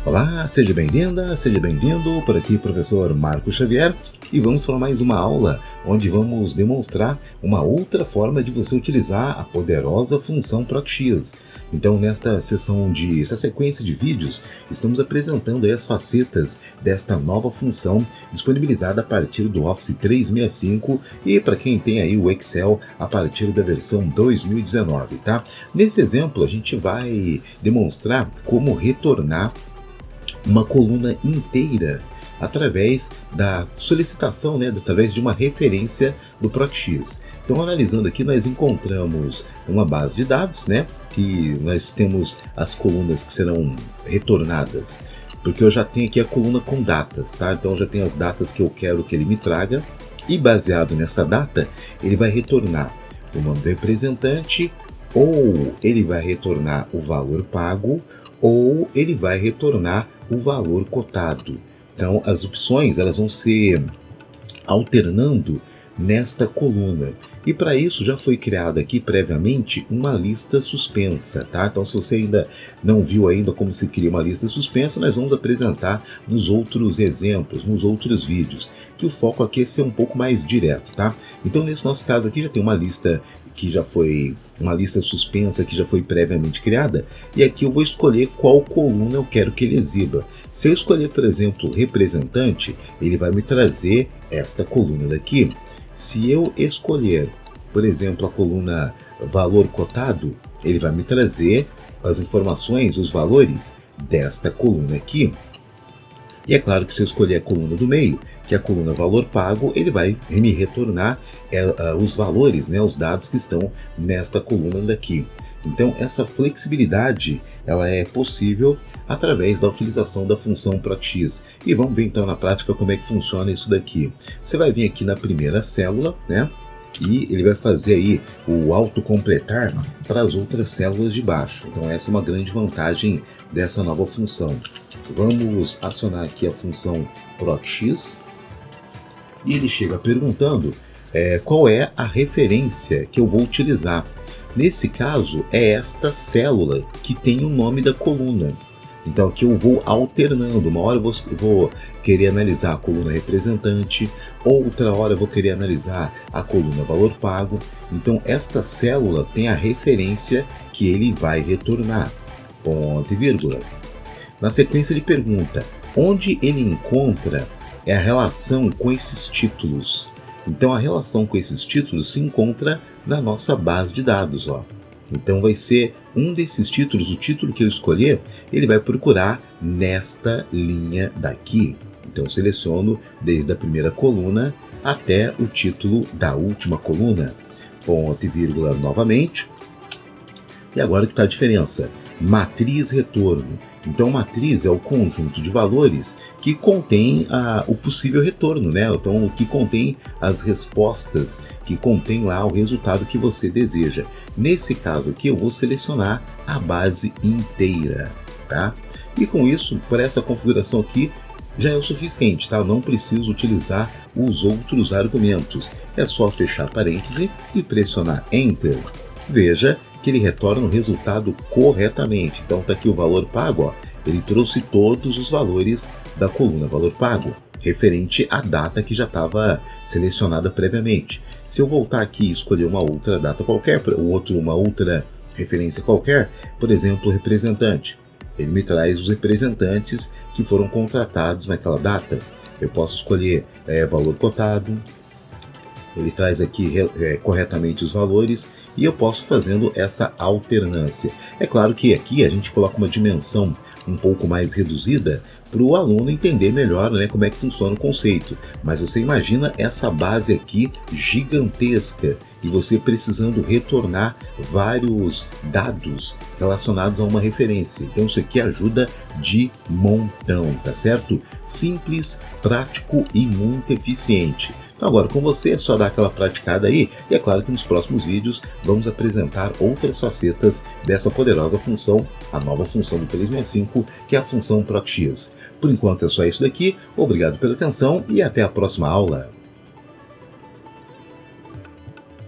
Olá, seja bem-vinda, seja bem-vindo. Por aqui, professor Marco Xavier, e vamos para mais uma aula onde vamos demonstrar uma outra forma de você utilizar a poderosa função ProcX. Então, nesta sequência de vídeos, estamos apresentando aí as facetas desta nova função disponibilizada a partir do Office 365 e para quem tem aí o Excel a partir da versão 2019, tá? Nesse exemplo, a gente vai demonstrar como retornar uma coluna inteira através da solicitação, através de uma referência do ProcX. Então, analisando aqui, nós encontramos uma base de dados, que nós temos as colunas que serão retornadas, porque eu já tenho aqui a coluna com datas, tá? Então, eu já tenho as datas que eu quero que ele me traga, e baseado nessa data, ele vai retornar o nome do representante, ou ele vai retornar o valor pago, ou ele vai retornar o valor cotado. Então, as opções elas vão ser alternando nesta coluna. E para isso já foi criada aqui previamente uma lista suspensa, tá? Então, se você ainda não viu ainda como se cria uma lista suspensa, nós vamos apresentar nos outros exemplos, nos outros vídeos, que o foco aqui é ser um pouco mais direto, tá? Então, nesse nosso caso aqui já tem uma lista que já foi uma lista suspensa que já foi previamente criada, e aqui eu vou escolher qual coluna eu quero que ele exiba. Se eu escolher, por exemplo, representante, ele vai me trazer esta coluna daqui. Se eu escolher, por exemplo, a coluna valor cotado, ele vai me trazer as informações, os valores desta coluna aqui. E é claro que se eu escolher a coluna do meio, que é a coluna valor pago, ele vai me retornar os valores, os dados que estão nesta coluna daqui. Então, essa flexibilidade ela é possível através da utilização da função ProcX. E vamos ver então na prática como é que funciona isso daqui. Você vai vir aqui na primeira célula, e ele vai fazer aí o autocompletar para as outras células de baixo. Então, essa é uma grande vantagem dessa nova função. Vamos acionar aqui a função ProcX e ele chega perguntando qual é a referência que eu vou utilizar. Nesse caso, é esta célula que tem o nome da coluna. Então aqui eu vou alternando. Uma hora eu vou querer analisar a coluna representante, outra hora eu vou querer analisar a coluna valor pago. Então esta célula tem a referência que ele vai retornar. Ponto e vírgula. Na sequência ele pergunta onde ele encontra a relação com esses títulos. Então a relação com esses títulos se encontra na nossa base de dados. Então vai ser um desses títulos, o título que eu escolher, ele vai procurar nesta linha daqui. Então eu seleciono desde a primeira coluna até o título da última coluna. Ponto e vírgula novamente. E agora que está a diferença. Matriz retorno. Então, matriz é o conjunto de valores que contém o possível retorno, Então, o que contém as respostas, que contém lá o resultado que você deseja. Nesse caso aqui, eu vou selecionar a base inteira, tá? E com isso, por essa configuração aqui, já é o suficiente, tá? Eu não preciso utilizar os outros argumentos. É só fechar parêntese e pressionar Enter. Veja que ele retorna o resultado corretamente. Então está aqui o valor pago, ele trouxe todos os valores da coluna valor pago, referente à data que já estava selecionada previamente. Se eu voltar aqui e escolher uma outra data qualquer, uma outra referência qualquer, por exemplo, representante, ele me traz os representantes que foram contratados naquela data. Eu posso escolher valor cotado, ele traz aqui corretamente os valores, e eu posso fazendo essa alternância. É claro que aqui a gente coloca uma dimensão um pouco mais reduzida para o aluno entender melhor como é que funciona o conceito. Mas você imagina essa base aqui gigantesca e você precisando retornar vários dados relacionados a uma referência. Então isso aqui ajuda de montão, tá certo? Simples, prático e muito eficiente. Então agora com você é só dar aquela praticada aí, e é claro que nos próximos vídeos vamos apresentar outras facetas dessa poderosa função, a nova função do 365, que é a função ProcX. Por enquanto é só isso daqui, obrigado pela atenção e até a próxima aula.